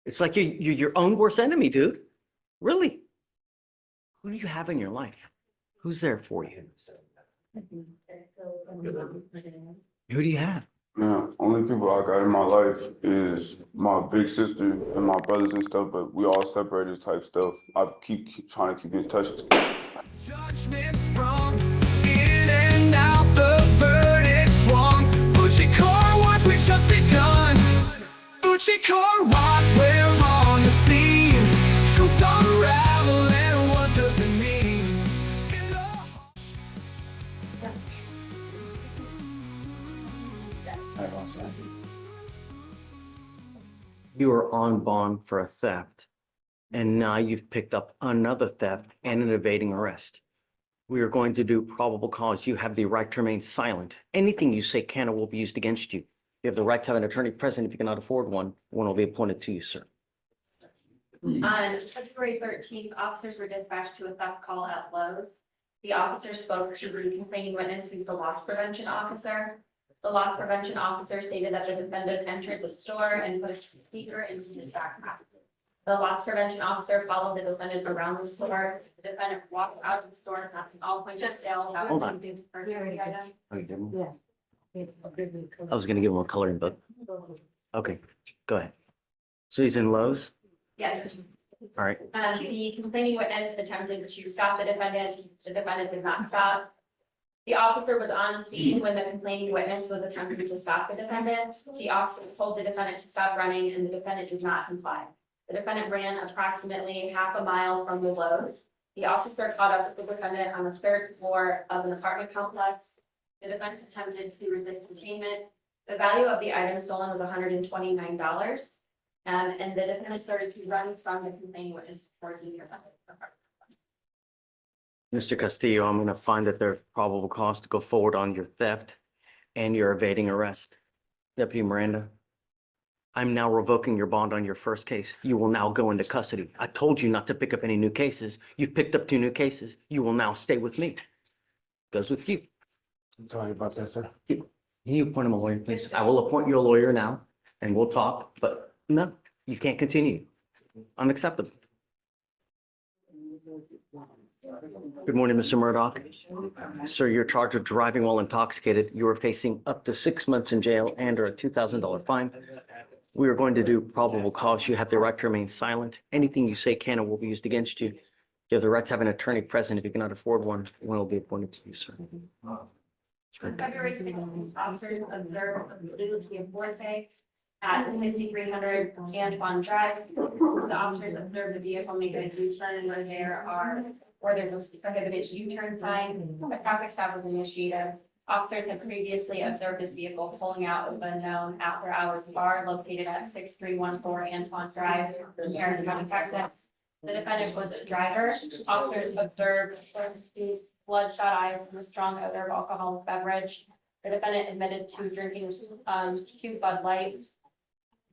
It's like you're your own worst enemy, dude. Really? Who do you have in your life? Who's there for you? Who do you have? Man, only people I got in my life is my big sister and my brothers and stuff, but we all separated type stuff. I keep trying to keep in touch. Judgment's from in and out, the verdict's swung. Oouchie car watch, we've just begun. Oouchie car watch, we're on the scene. Truth's unraveling, what does it mean? You are on bond for a theft, and now you've picked up another theft and an evading arrest. We are going to do probable cause. You have the right to remain silent. Anything you say can or will be used against you. You have the right to have an attorney present. If you cannot afford one will be appointed to you, sir. On February 13th, officers were dispatched to a theft call at Lowe's. The officer spoke to the complaining witness, who's the loss prevention officer. The loss prevention officer stated that the defendant entered the store and put a speaker into his backpack. The loss prevention officer followed the defendant around the store. The defendant walked out of the store, passing all points of sale. Hold on. To purchase the item. Oh, you didn't? Yeah. I was gonna give him a coloring book. Okay, go ahead. So he's in Lowe's? Yes. All right. The complaining witness attempted to stop the defendant. The defendant did not stop. The officer was on scene when the complaining witness was attempting to stop the defendant. The officer told the defendant to stop running, and the defendant did not comply. The defendant ran approximately half a mile from the Lowe's. The officer caught up with the defendant on the third floor of an apartment complex. The defendant attempted to resist detainment. The value of the item stolen was $129. And the defendant started to run from the complaining witness towards the nearby apartment. Mr. Castillo, I'm gonna find that there's probable cause to go forward on your theft and your evading arrest. Deputy Miranda, I'm now revoking your bond on your first case. You will now go into custody. I told you not to pick up any new cases. You've picked up 2 new cases. You will now stay with me. Goes with you. I'm sorry about that, sir. Can you appoint him a lawyer, please? I will appoint you a lawyer now and we'll talk, but no, you can't continue. Unacceptable. Good morning, Mr. Murdoch. Sir, you're charged with driving while intoxicated. You are facing up to 6 months in jail and or a $2,000 fine. We are going to do probable cause. You have the right to remain silent. Anything you say can and will be used against you. You have the right to have an attorney present. If you cannot afford one will be appointed to you, sir. On February 16th, officers observed a blue Kia Forte at the 6300 Antoine Drive. The officers observed the vehicle make a U-turn where there's a prohibited U-turn sign. A traffic stop was initiated. Officers had previously observed this vehicle pulling out of a known after-hours bar located at 6314 Antoine Drive, Harris County, Texas. The defendant was a driver. Officers observed bloodshot eyes and a strong odor of alcoholic beverage. The defendant admitted to drinking 2 Bud Lights.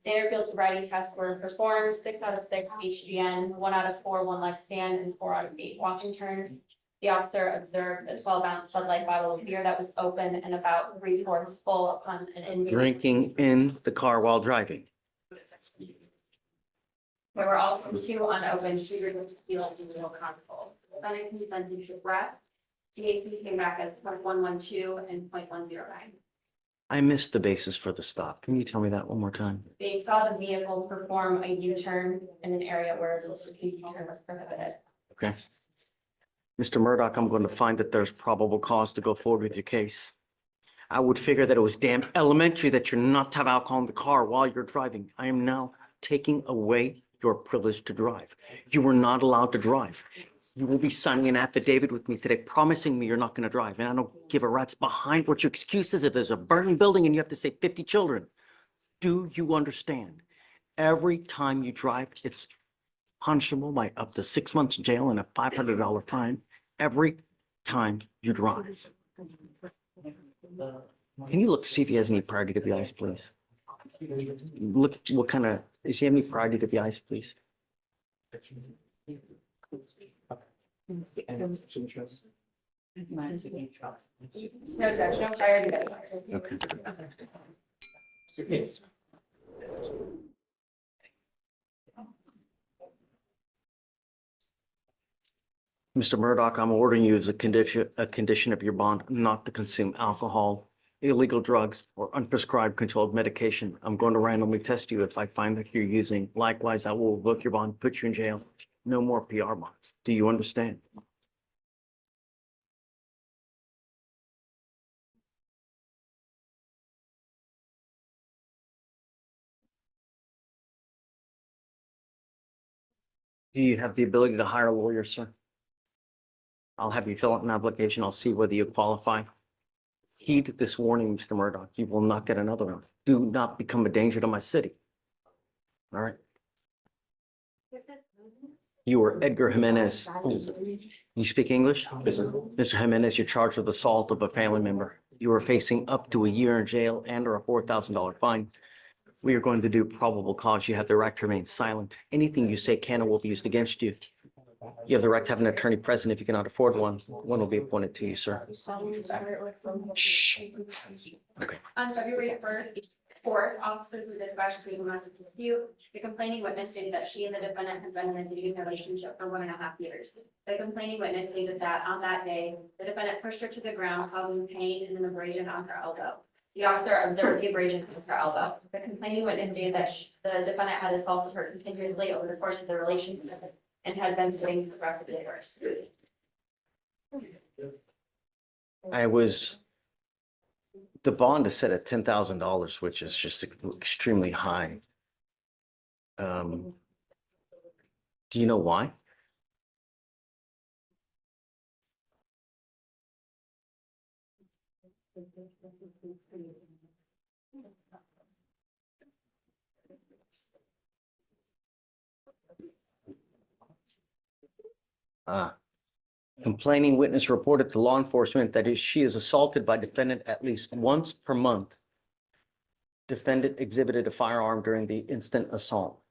Standard field sobriety tests were performed. 6 out of 6 HGN, 1 out of 4 one-leg stand, and 4 out of 8 walking turn. The officer observed a 12-ounce Bud Light bottle of beer that was open and about 3/4 full upon an inmate. Drinking in the car while driving. There were also 2 unopened shooters of tequila in the console. The defendant consented to breath. TAC came back as 0.112 and 0.109. I missed the basis for the stop. Can you tell me that one more time? They saw the vehicle perform a U-turn in an area where the U-turn was prohibited. Okay. Mr. Murdoch, I'm going to find that there's probable cause to go forward with your case. I would figure that it was damn elementary that you're not to have alcohol in the car while you're driving. I am now taking away your privilege to drive. You were not allowed to drive. You will be signing an affidavit with me today, promising me you're not going to drive. And I don't give a rat's behind what your excuse is if there's a burning building and you have to save 50 children. Do you understand? Every time you drive, it's punishable by up to 6 months in jail and a $500 fine. Every time you drive. Can you look, see if he has any prior DWIs, please? Look, what kind of, does he have any prior DWIs, please? No judge, no prior DWIs. Okay. Mr. Murdoch, I'm ordering you as a condition of your bond not to consume alcohol, illegal drugs, or unprescribed controlled medication. I'm going to randomly test you if I find that you're using. Likewise, I will revoke your bond, put you in jail. No more PR bonds. Do you understand? Do you have the ability to hire a lawyer, sir? I'll have you fill out an application. I'll see whether you qualify. Heed this warning, Mr. Murdoch. You will not get another one. Do not become a danger to my city. All right. You are Edgar Jimenez. You speak English? Yes, sir. Mr. Jimenez, you're charged with assault of a family member. You are facing up to a year in jail and or a $4,000 fine. We are going to do probable cause. You have the right to remain silent. Anything you say can or will be used against you. You have the right to have an attorney present if you cannot afford one. One will be appointed to you, sir. Shh. Okay. On February 4th, officers were dispatched to a domestic dispute. The complaining witness stated that she and the defendant had been in a dating relationship for 1.5 years. The complaining witness stated that on that day, the defendant pushed her to the ground, causing pain and an abrasion on her elbow. The officer observed the abrasion on her elbow. The complaining witness stated that the defendant had assaulted her continuously over the course of the relationship and had been getting progressively worse. The bond is set at $10,000, which is just extremely high. Do you know why? Complaining witness reported to law enforcement that she is assaulted by defendant at least once per month. Defendant exhibited a firearm during the instant assault.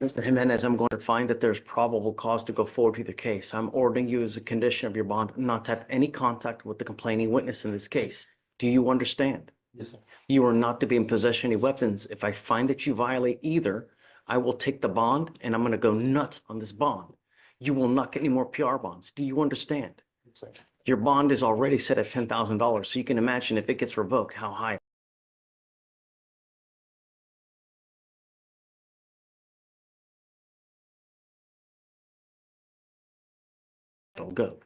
Mr. Jimenez, I'm going to find that there's probable cause to go forward with the case. I'm ordering you as a condition of your bond not to have any contact with the complaining witness in this case. Do you understand? Yes, sir. You are not to be in possession of any weapons. If I find that you violate either, I will take the bond and I'm going to go nuts on this bond. You will not get any more PR bonds. Do you understand? Yes, sir. Your bond is already set at $10,000, so you can imagine if it gets revoked, how high it'll go.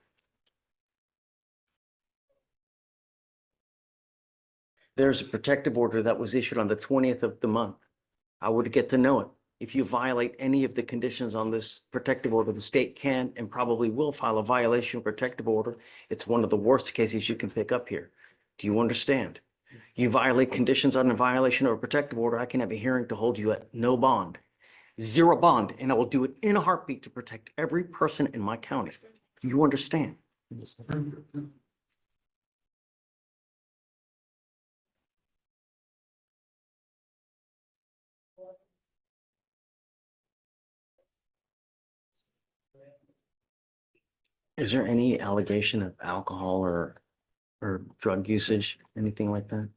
There's a protective order that was issued on the 20th of the month. I would get to know it. If you violate any of the conditions on this protective order, the state can and probably will file a violation of protective order. It's one of the worst cases you can pick up here. Do you understand? You violate conditions on a violation of a protective order, I can have a hearing to hold you at no bond, zero bond, and I will do it in a heartbeat to protect every person in my county. Do you understand? Yes, sir. Is there any allegation of alcohol or drug usage, anything like that?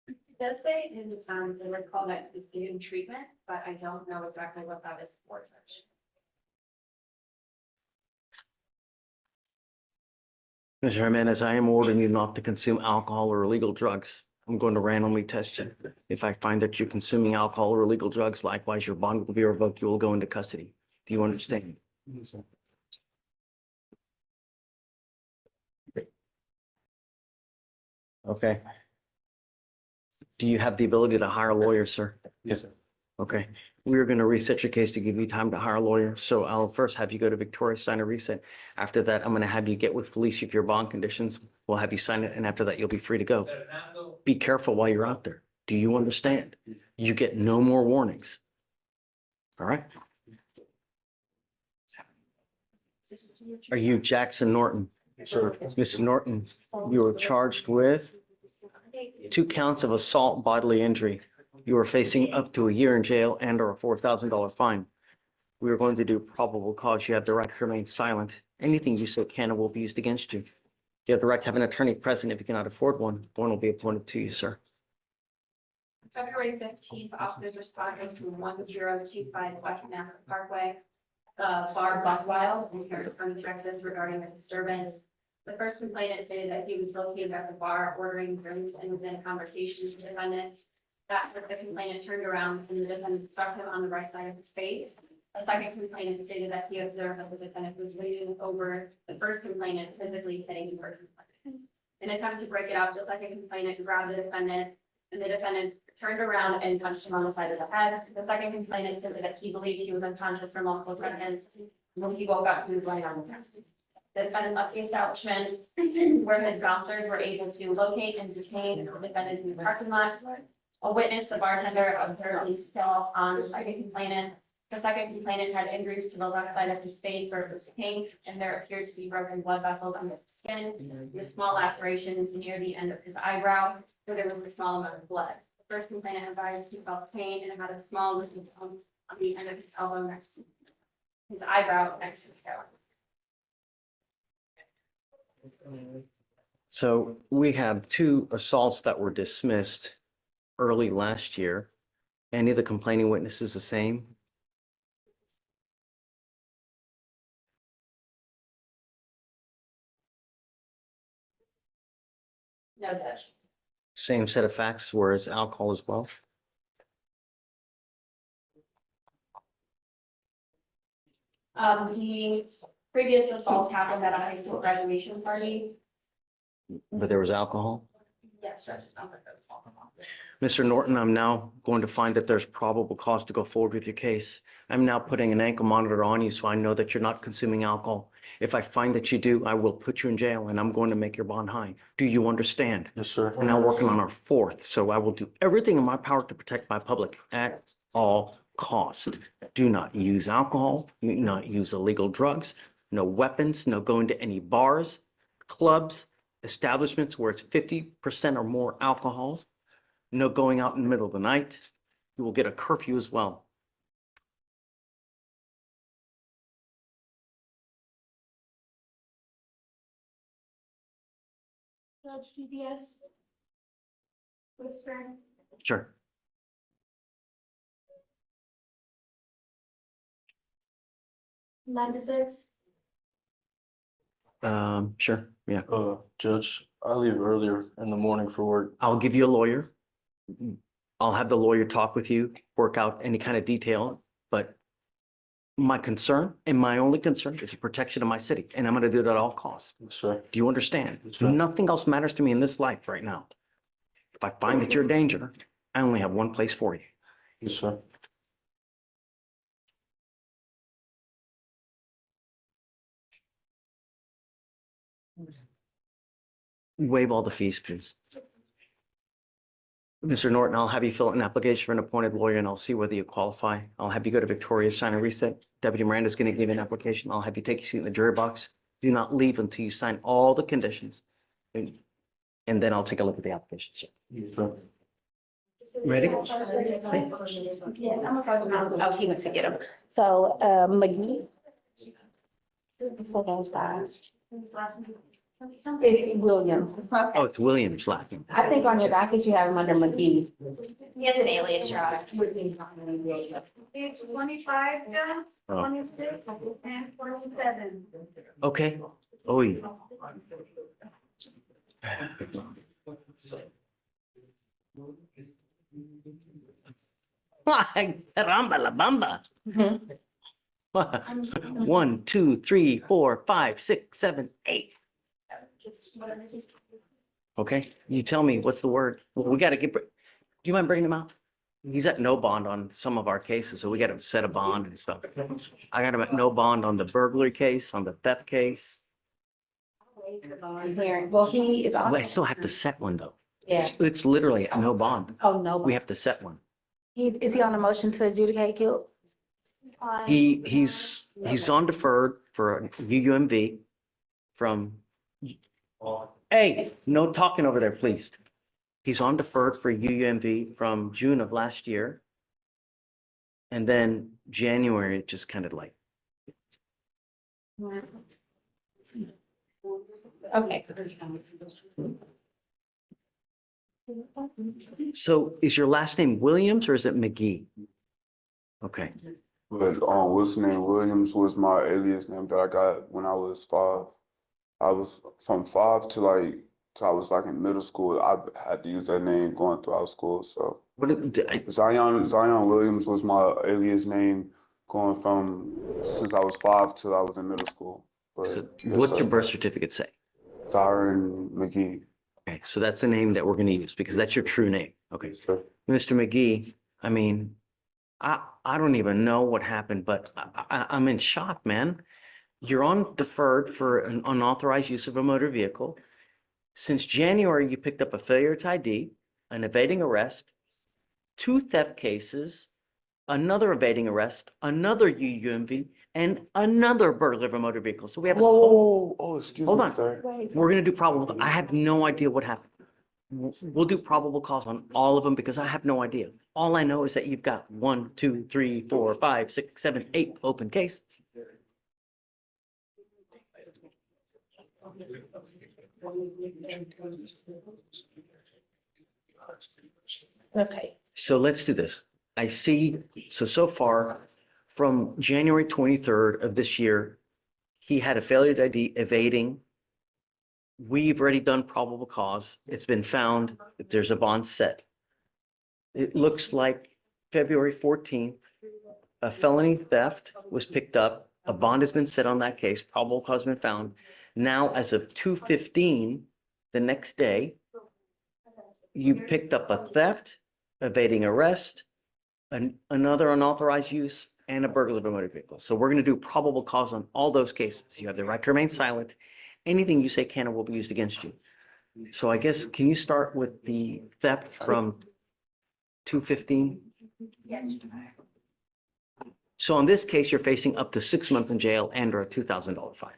It does say in the recall that is in treatment, but I don't know exactly what that is for. Mr. Jimenez, I am ordering you not to consume alcohol or illegal drugs. I'm going to randomly test you. If I find that you're consuming alcohol or illegal drugs, likewise, your bond will be revoked. You will go into custody. Do you understand? Yes, sir. Okay. Do you have the ability to hire a lawyer, sir? Yes, sir. Okay. We're going to reset your case to give you time to hire a lawyer. So I'll first have you go to Victoria, sign a reset. After that, I'm going to have you get with Fleischer for your bond conditions. We'll have you sign it. And after that, you'll be free to go. Be careful while you're out there. Do you understand? You get no more warnings. All right. Are you Jackson Norton? Sir. Mr. Norton, you were charged with 2 counts of assault bodily injury. You are facing up to a year in jail and or a $4,000 fine. We are going to do probable cause. You have the right to remain silent. Anything you say can and will be used against you. You have the right to have an attorney present if you cannot afford one. One will be appointed to you, sir. February 15th, officers responding to 1025 West Mass Parkway, bar Buckwild in Harris County, Texas, regarding a disturbance. The first complainant stated that he was located at the bar ordering drinks and was in a conversation with the defendant. After the complainant turned around and the defendant struck him on the right side of his face. A second complainant stated that he observed that the defendant was leaning over the first complainant, physically hitting the first complainant. In an attempt to break it up, the second complainant grabbed the defendant, and the defendant turned around and punched him on the side of the head. The second complainant stated that he believed he was unconscious for multiple seconds. When he woke up, he was laying on the ground. The defendant left the establishment where his bouncers were able to locate and detain the defendant in the parking lot. A witness, the bartender, observed he still on the second complainant. The second complainant had injuries to the left side of his face where it was pink, and there appeared to be broken blood vessels under the skin, a small laceration near the end of his eyebrow, where there was a small amount of blood. The first complainant advised he felt pain and had a small lesion on the end of his elbow next to his eyebrow next to his hair. So we have 2 assaults that were dismissed early last year. Any of the complaining witnesses the same? No, Judge. Same set of facts, whereas alcohol as well? The previous assaults happened at a high school graduation party. But there was alcohol? Yes, Judge, it's not like that was alcohol. Mr. Norton, I'm now going to find that there's probable cause to go forward with your case. I'm now putting an ankle monitor on you so I know that you're not consuming alcohol. If I find that you do, I will put you in jail and I'm going to make your bond high. Do you understand? Yes, sir. We're now working on our 4th, so I will do everything in my power to protect my public at all cost. Do not use alcohol, do not use illegal drugs, no weapons, no going to any bars, clubs, establishments where it's 50% or more alcohol. No going out in the middle of the night. You will get a curfew as well. Judge DBS. Fleischer. Sure. Six. Sure, yeah. Judge, I leave earlier in the morning for work. I'll give you a lawyer. I'll have the lawyer talk with you, work out any kind of detail, but my concern and my only concern is the protection of my city, and I'm gonna do it at all costs. Yes, sir. Do you understand? Yes, sir. Nothing else matters to me in this life right now. If I find that you're a danger, I only have one place for you. Yes, sir. Waive all the fees, please. Mr. Norton, I'll have you fill out an application for an appointed lawyer and I'll see whether you qualify. I'll have you go to Victoria, sign a reset. Deputy Miranda's going to give you an application. I'll have you take your seat in the jury box. Do not leave until you sign all the conditions. And then I'll take a look at the application, sir. Yes, sir. Ready? Oh, he went to get him. So, McGee. Second star. It's Williams. Oh, it's Williams laughing. I think on your docket you have him under McGee. He has an alias, Your Honor. It's 25, yeah, Oh, 26, and 47. okay. Oh, yeah. Caramba la bamba. Mhm. 1, 2, 3, 4, 5, 6, 7, 8. Okay, you tell me, what's the word? Well, we gotta get, do you mind bringing him out? He's at no bond on some of our cases, so we gotta set a bond and stuff. I got him at no bond on the burglary case, on the theft case. Hearing, well, he is also. I still have to set one though. Yeah. It's literally at no bond. Oh, no. We have to set one. Is he on a motion to adjudicate guilt? He's on deferred for UUMV from, hey, no talking over there, please. He's on deferred for UUMV from June of last year. And then January, it just kind of like, Okay. So is your last name Williams or is it McGee? Okay, But what's the name? Williams was my alias name that I got when I was 5. I was from 5 to till I was like in middle school. I had to use that name going throughout school. So Zion Williams was my alias name going from since I was 5 till I was in middle school. But so yes, what's sir. your birth certificate say? Tyron McGee. Okay, so that's the name that we're gonna use because that's your true name. Okay, Yes, sir. Mr. McGee, I mean, I don't even know what happened, but I'm in shock, man. You're on deferred for an unauthorized use of a motor vehicle. Since January, you picked up a failure to ID, an evading arrest, 2 theft cases, another evading arrest, another UUMV, and another burglary of a motor vehicle. So we have a whole, Oh, excuse hold me, on. sir. We're gonna do probable. I have no idea what happened. We'll do probable cause on all of them because I have no idea. All I know is that you've got 1, 2, 3, 4, 5, 6, 7, 8 open cases. Okay. So let's do this. I see, so far, from January 23rd of this year, he had a failure to ID evading. We've already done probable cause. It's been found that there's a bond set. It looks like February 14th, a felony theft was picked up. A bond has been set on that case. Probable cause has been found. Now, as of 2:15, the next day, you picked up a theft, evading arrest, another unauthorized use, and a burglary of a motor vehicle. So we're going to do probable cause on all those cases. You have the right to remain silent. Anything you say can or will be used against you. So I guess, can you start with the theft from 2:15? So in this case, you're facing up to 6 months in jail and or a $2,000 fine.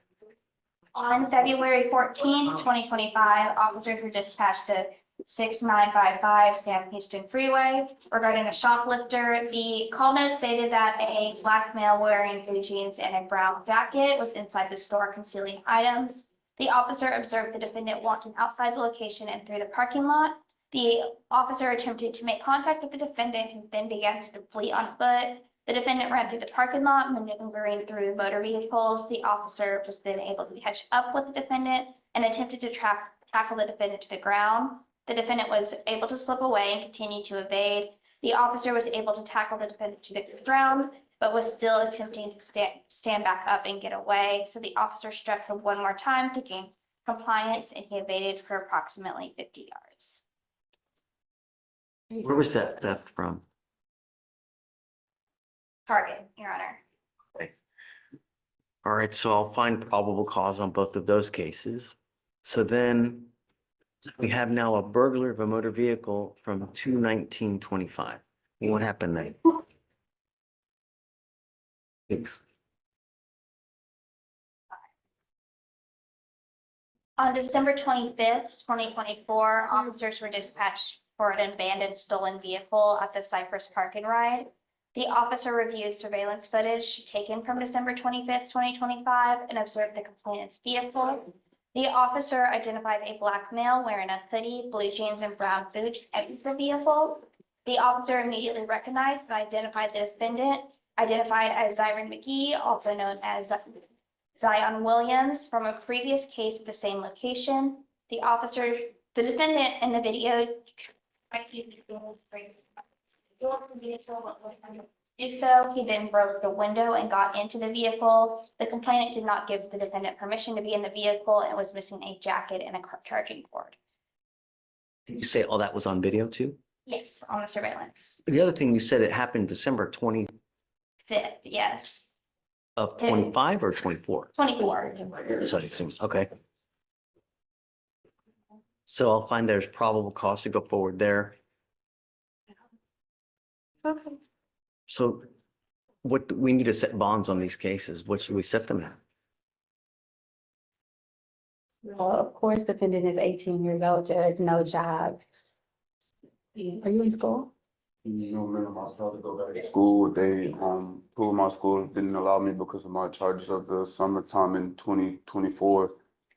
On February 14th, 2025, officers were dispatched to 6955 Sam Houston Freeway regarding a shoplifter. The call note stated that a black male wearing blue jeans and a brown jacket was inside the store concealing items. The officer observed the defendant walking outside the location and through the parking lot. The officer attempted to make contact with the defendant, who then began to flee on foot. The defendant ran through the parking lot, maneuvering through motor vehicles. The officer was then able to catch up with the defendant and attempted to tackle the defendant to the ground. The defendant was able to slip away and continue to evade. The officer was able to tackle the defendant to the ground, but was still attempting to stand back up and get away. So the officer struck him one more time to gain compliance, and he evaded for approximately 50 yards. Where was that theft from? Target, Your Honor. All right, so I'll find probable cause on both of those cases. So then we have now a burglary of a motor vehicle from 2/19/25. What happened then? Thanks. On December 25th, 2024, officers were dispatched for an abandoned stolen vehicle at the Cypress Park and Ride. The officer reviewed surveillance footage taken from December 25th, 2025 and observed the complainant's vehicle. The officer identified a black male wearing a hoodie, blue jeans, and brown boots entering the vehicle. The officer immediately recognized and identified the defendant, identified as Zyron McGee, also known as Zion Williams, from a previous case at the same location. The defendant in the video tried to do so. He then broke the window and got into the vehicle. The complainant did not give the defendant permission to be in the vehicle and was missing a jacket and a charging cord. Did you say all that was on video too? Yes, on the surveillance. The other thing you said it happened December 20 5th, yes, of 25 or 24? 24. So it seems, okay. So I'll find there's probable cause to go forward there. So what, we need to set bonds on these cases. What should we set them at? Well, of course, defendant is 18 years old, judge, no job. Are you in school? No, man, I'm about to go back to school. They, two of my schools didn't allow me because of my charges of the summertime in 2024.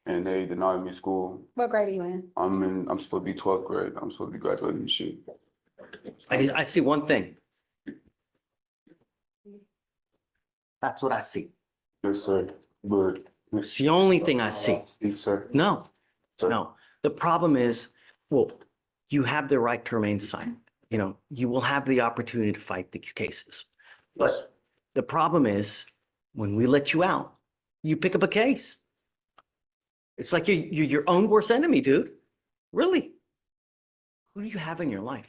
and they denied me school. What grade are you in? I'm supposed to be 12th grade. I'm supposed to be graduating this year. I see one thing. That's what I see. Yes, sir. But, It's the only thing I see. yes, sir. No, Sir. no. The problem is, well, you have the right to remain silent. You know, you will have the opportunity to fight these cases. But the problem is, when we let you out, you pick up a case. It's like you're your own worst enemy, dude. Really? Who do you have in your life?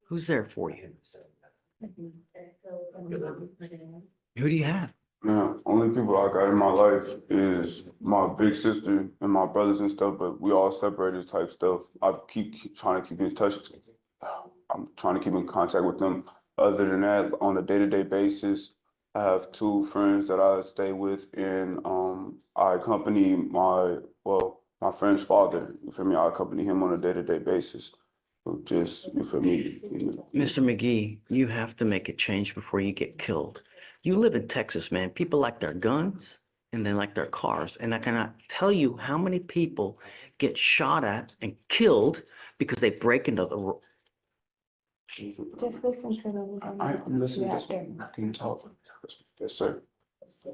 Who's there for you? Who do you have? Man, only people I got in my life is my big sister and my brothers and stuff, but we all separated type stuff. I keep trying to keep in touch. I'm trying to keep in contact with them. Other than that, on a day-to-day basis, I have two friends that I stay with, and I accompany my friend's father. You feel me? I accompany him on a day-to-day basis. So just, you feel me? Mr. McGee, you have to make a change before you get killed. You live in Texas, man. People like their guns and they like their cars. And I cannot tell you how many people get shot at and killed because they break into the. Just listen to them. I'm listening. Yeah, Just, can you talk? Yes, sir.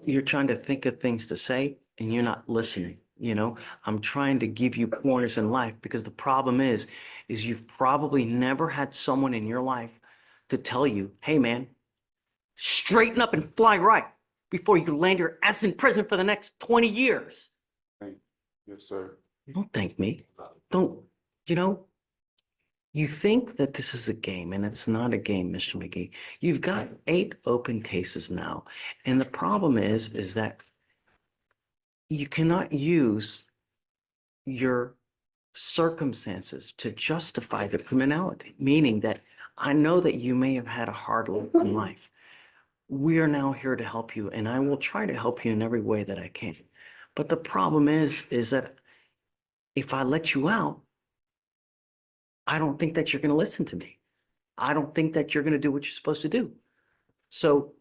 You're trying to think of things to say and you're not listening. You know, I'm trying to give you pointers in life because the problem is you've probably never had someone in your life to tell you, hey, man, straighten up and fly right before you land your ass in prison for the next 20 years. Yes, sir. Don't thank me. Don't, you know, you think that this is a game and it's not a game, Mr. McGee. You've got 8 open cases now. And the problem is that you cannot use your circumstances to justify the criminality, meaning that I know that you may have had a hard look in life. We are now here to help you, and I will try to help you in every way that I can. But the problem is that if I let you out, I don't think that you're going to listen to me. I don't think that you're going to do what you're supposed to do. So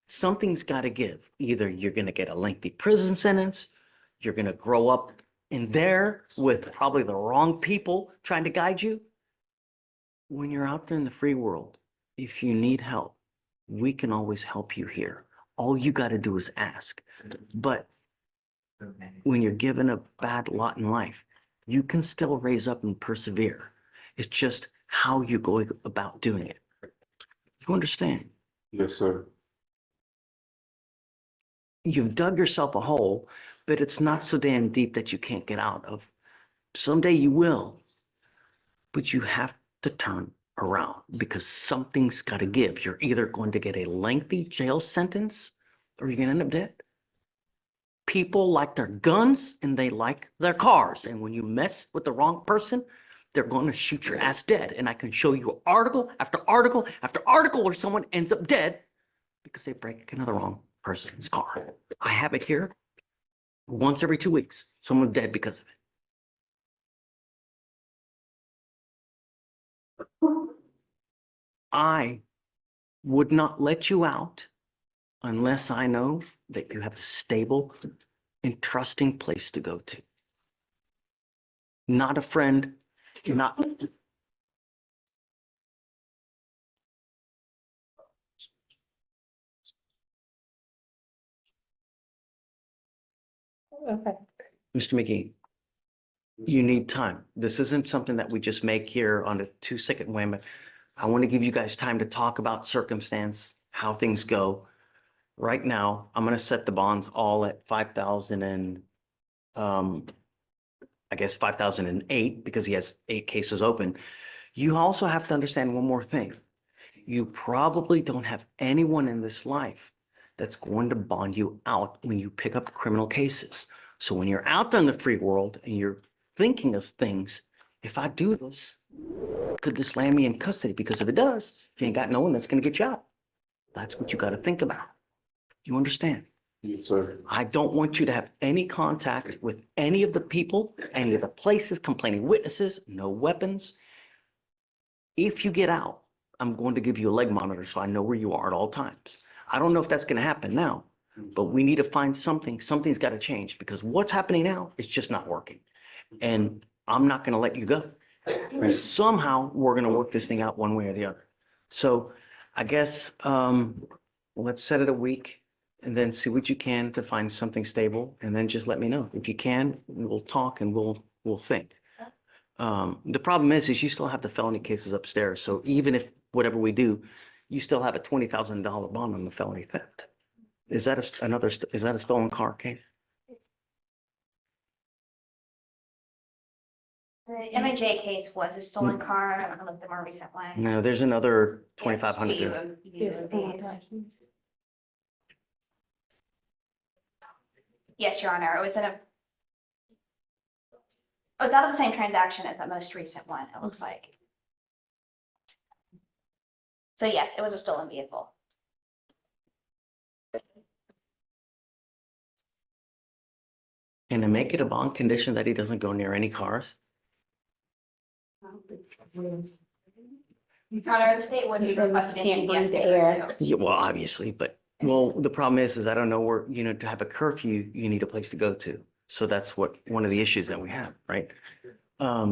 something's got to give. Either you're going to get a lengthy prison sentence, you're going to grow up in there with probably the wrong people trying to guide you. When you're out there in the free world, if you need help, we can always help you here. All you got to do is ask. But when you're given a bad lot in life, you can still raise up and persevere. It's just how you go about doing it. You understand? Yes, sir. You've dug yourself a hole, but it's not so damn deep that you can't get out of. Someday you will, but you have to turn around because something's got to give. You're either going to get a lengthy jail sentence or you're going to end up dead. People like their guns and they like their cars. And when you mess with the wrong person, they're going to shoot your ass dead. And I can show you article after article after article where someone ends up dead because they break into the wrong person's car. I have it here. Once every 2 weeks, someone's dead because of it. I would not let you out unless I know that you have a stable and trusting place to go to. Not a friend, not. Okay. Mr. McGee, you need time. This isn't something that we just make here on a 2-second whim. I want to give you guys time to talk about circumstance, how things go. Right now, I'm going to set the bonds all at 5,000 and I guess 5,008 because he has 8 cases open. You also have to understand one more thing. You probably don't have anyone in this life that's going to bond you out when you pick up criminal cases. So when you're out there in the free world and you're thinking of things, if I do this, could this land me in custody? Because if it does, you ain't got no one that's going to get you out. That's what you got to think about. You understand? Yes, sir. I don't want you to have any contact with any of the people, any of the places, complaining witnesses, no weapons. If you get out, I'm going to give you a leg monitor so I know where you are at all times. I don't know if that's going to happen now, But we need to find something, something's got to change because what's happening now is just not working. And I'm not going to let you go. Somehow we're going to work this thing out one way or the other. So I guess, let's set it a week and then see what you can to find something stable and then just let me know. If you can, we'll talk and we'll think. The problem is you still have the felony cases upstairs. So even if whatever we do, you still have a $20,000 bond on the felony theft. Is that is that a stolen car case? The M&J case was a stolen car. I don't know if the more recent one. No, there's another 2,500. Yes, Your Honor, it was out of the same transaction as that most recent one, it looks like. So yes, it was a stolen vehicle. And to make it a bond condition that he doesn't go near any cars? Your Honor, the state would be requested Can't in breathe GPS. the air. Yeah, well, obviously, but, well, the problem is I don't know where, to have a curfew, you need a place to go to. So that's one of the issues that we have, right? I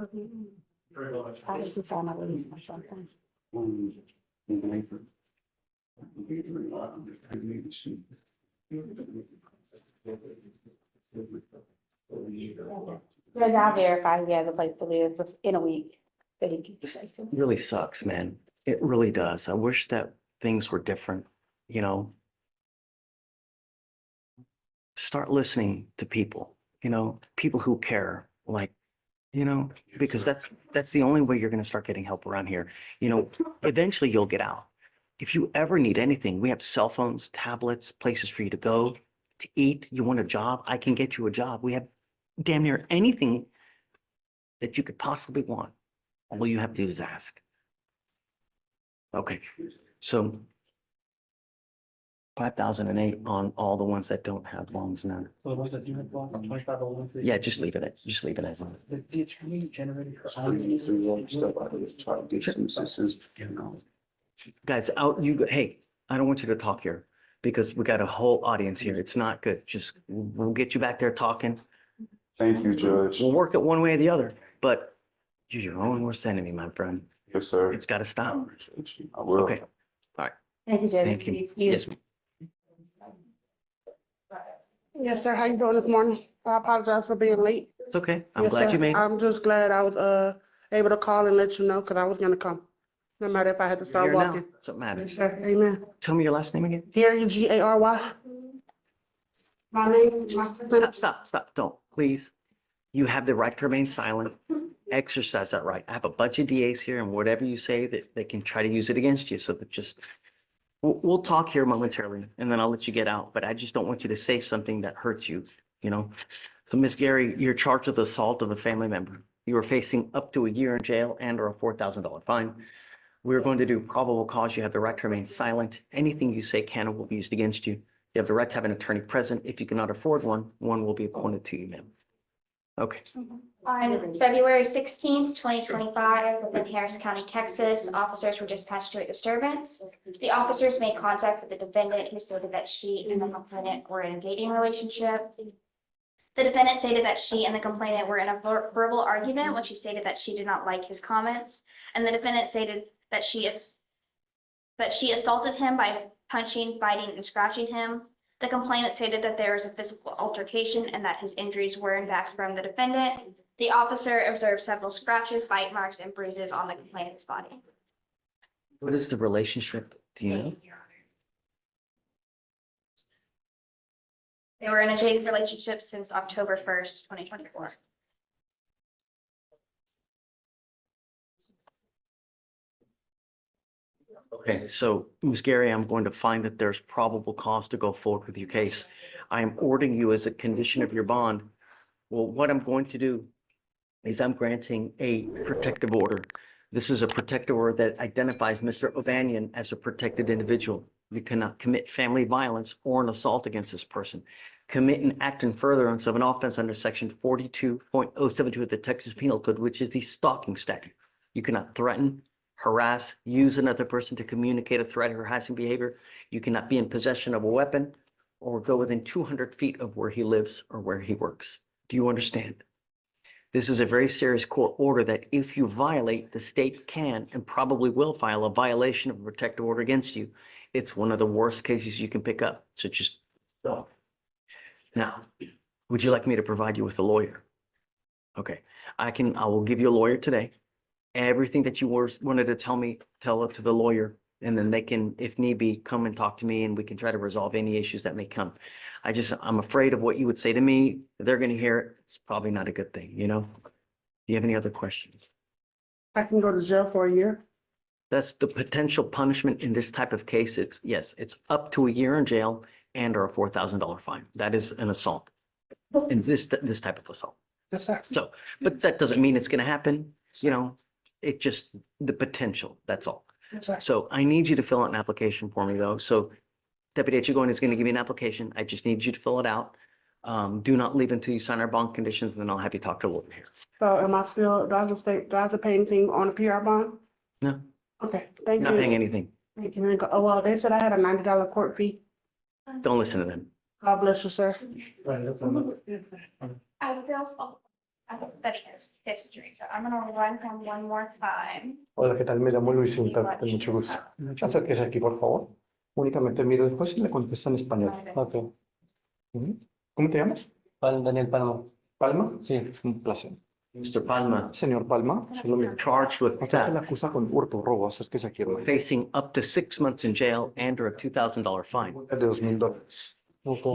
think he saw my release or something. But I'll verify he has a place to live in a week that he can stay to. Really sucks, man. It really does. I wish that things were different, Start listening to people, people who care, like, because that's the only way you're going to start getting help around here. Eventually you'll get out. If you ever need anything, we have cell phones, tablets, places for you to go, to eat. You want a job? I can get you a job. We have damn near anything that you could possibly want. All you have to do is ask. Okay, so 5,008 on all the ones that don't have bonds now. So the ones that do have blocks, $25. Yeah, just leave it as is. The attorney generated her. So I need to do stuff out of it, try to get some assistance, Guys, hey, I don't want you to talk here because we got a whole audience here. It's not good. We'll get you back there talking. Thank you, Judge. We'll work it one way or the other, but you're your own worst enemy, my friend. Yes, sir. It's got to I stop. appreciate you. I will. Okay, Thank you, Judge. thank you. Yes, Yes, sir. How you doing this morning? I apologize for being late. it's okay. I'm Yes, glad sir. you made it. I'm just glad I was able to call and let you know because I was gonna come. No matter if I had to start Here now. walking. That's what matters. Yes, sir. Amen. Tell me your last name again. Gary, Gary. My name, Stop. Don't, please. You have the right to remain silent. Exercise that right. I have a bunch of DAs here and whatever you say that they can try to use it against you. So that we'll talk here momentarily and then I'll let you get out. But I just don't want you to say something that hurts you, So Miss Gary, you're charged with assault of a family member. You are facing up to a year in jail and or a $4,000 fine. We're going to do probable cause. You have the right to remain silent. Anything you say can or will be used against you. You have the right to have an attorney present. If you cannot afford one will be appointed to you, ma'am. Okay. On February 16th, 2025, within Harris County, Texas, officers were dispatched to a disturbance. The officers made contact with the defendant who stated that she and the complainant were in a dating relationship. The defendant stated that she and the complainant were in a verbal argument when she stated that she did not like his comments. And the defendant stated that she assaulted him by punching, biting, and scratching him. The complainant stated that there was a physical altercation and that his injuries were in fact from the defendant. The officer observed several scratches, bite marks, and bruises on the complainant's body. What is the relationship? Do you know? They were in a dating relationship since October 1st, 2024. Okay, so Ms. Gary, I'm going to find that there's probable cause to go forward with your case. I am ordering you as a condition of your bond. Well, what I'm going to do is I'm granting a protective order. This is a protective order that identifies Mr. Ovanian as a protected individual. You cannot commit family violence or an assault against this person. Commit an act in furtherance of an offense under section 42.072 of the Texas Penal Code, which is the stalking statute. You cannot threaten, harass, use another person to communicate a threat or harassing behavior. You cannot be in possession of a weapon or go within 200 feet of where he lives or where he works. Do you understand? This is a very serious court order that if you violate, the state can and probably will file a violation of a protective order against you. It's one of the worst cases you can pick up. So just don't. Now, would you like me to provide you with a lawyer? Okay, I will give you a lawyer today. Everything that you wanted to tell me, tell it to the lawyer, and then they can, if need be, come and talk to me and we can try to resolve any issues that may come. I'm afraid of what you would say to me. They're going to hear it. It's probably not a good thing, you know? Do you have any other questions? I can go to jail for a year. That's the potential punishment in this type of case. Yes, it's up to a year in jail and or a $4,000 fine. That is an assault. And this type of assault. Yes, sir. So, but that doesn't mean it's going to happen, you know? It just, the potential, that's all. Yes, sir. So I need you to fill out an application for me though. So Deputy Echegoyen is going to give you an application. I just need you to fill it out. Do not leave until you sign our bond conditions, and then I'll have you talk to Lowe here. So am I still, do I have to pay anything on the PR bond? No, Okay, thank not paying you. anything. Thank you. Oh, well, they said I had a $90 court fee. Don't listen to them. God bless you, sir. That's his history, so I'm gonna run him one more time. Hola, ¿qué tal? Me llamo Luis Untitled, mucho gusto. Acérquese aquí, por favor. Únicamente miro el juez y le contesta en español. Ok. ¿Cómo te llamas? Daniel Palma. ¿Palma? Sí, un placer. Mr. Palma, Señor Palma, se lo miro. charged with Usted se le theft, acusa con hurto, robo, acérquese aquí, hermano. facing up to 6 months in jail and or a $2,000 fine. De $2,000.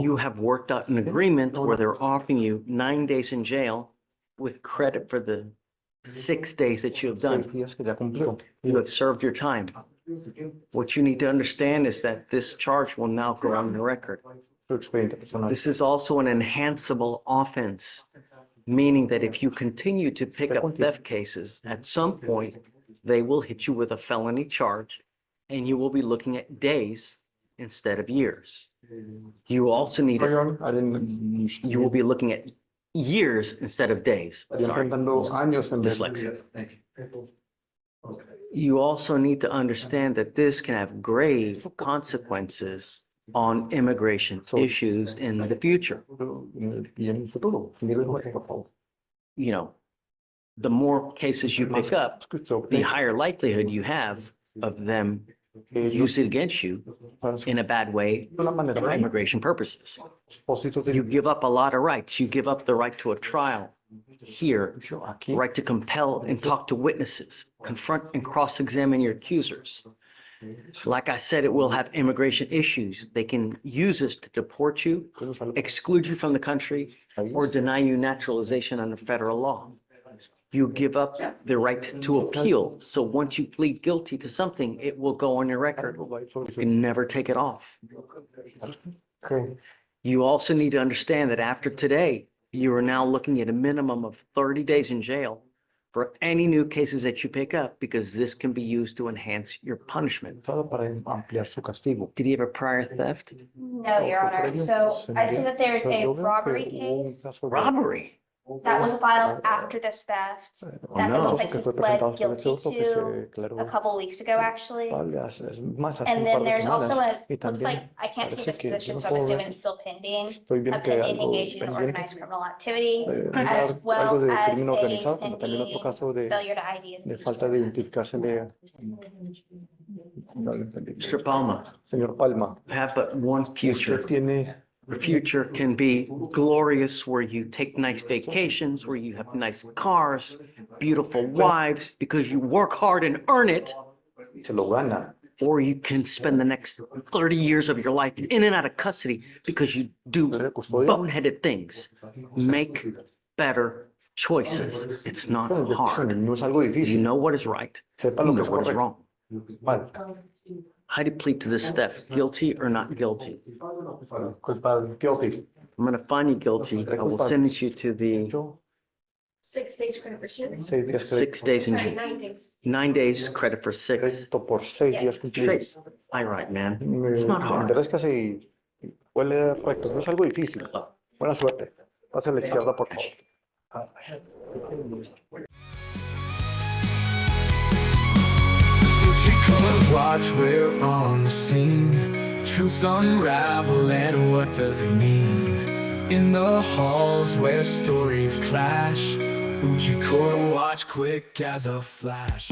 You have worked out an agreement where they're offering you 9 days in jail with credit for the 6 days that you have 6 done. días que ya cumplió. You have served your time. What you need to understand is that this charge will now go on the record. Su expediente personal. This is also an enhanceable offense, meaning that if you continue to pick up theft cases, at some point, they will hit you with a felony charge and you will be looking at days instead of years. You also need, Perdón, you will be looking at years instead of days. estaría Sorry. enfrentando años en vez de Dyslexia. You also need to understand that this can have grave consequences on immigration issues in the future. Y en el futuro. Mire el juez, por favor. You know, the more cases you pick up, the higher likelihood you have of them use it against you in a bad way De una manera for immigration purposes. propósitos de You give up a lot of rights. You give up the right to a trial here, aquí. right to compel and talk to witnesses, confront and cross-examine your accusers. Like I said, it will have immigration issues. They can use this to deport you, exclude you from the country, or deny you naturalization under federal law. You give up the right to appeal. So once you plead guilty to something, it will go on your record. You can never take it off. Okay. You also need to understand that after today, you are now looking at a minimum of 30 days in jail for any new cases that you pick up, because this can be used to enhance your punishment. Para ampliar su castigo. Did he have a prior theft? No, Your Honor, so I see that there's a robbery case Robbery? that was filed after this theft. That no. looks like que he fue pled presentado sobre ese guilty auto que se to declaró a couple weeks ago, actually. culpable hace más hace And un then par de there's also semanas. a, Y looks like, también I can't see parece this que position, no so I'm puedo assuming ver. it's still pending. Estoy A viendo que hay pending algo engagement in pendiente, organized criminal activity, as algo well de as crimen organizado, como a también otro caso pending de failure to ID. de falta de identificación de. No lo entendí. Mr. Palma, Señor Palma, have but one future. usted tiene Your future can be glorious, where you take nice vacations, where you have nice cars, beautiful wives, because you work hard and earn it. se lo gana. Or you can spend the next 30 years of your life in and out of custody because you do boneheaded things. Make better choices. It's not hard. No es algo You difícil. know what is right. Sepa You lo que know es what is correcto. wrong. Mal. How do you plead to this theft? Guilty or not guilty? Culpable. Guilty. I'm going to find you guilty. I will sentence you to the Yo, 6 days credit for two. 6 días 6 days in jail. 9 days. 9 days credit for 6. crédito por 6 días Straight. cumplidos. All right, man. Me It's not hard. interesa si huele recto. No es algo difícil. Buena suerte. Pase a la izquierda, por favor. Court watch, we're on the scene. Truths unravel, and what does it mean? In the halls where stories clash, Oouchie court watch quick as a flash.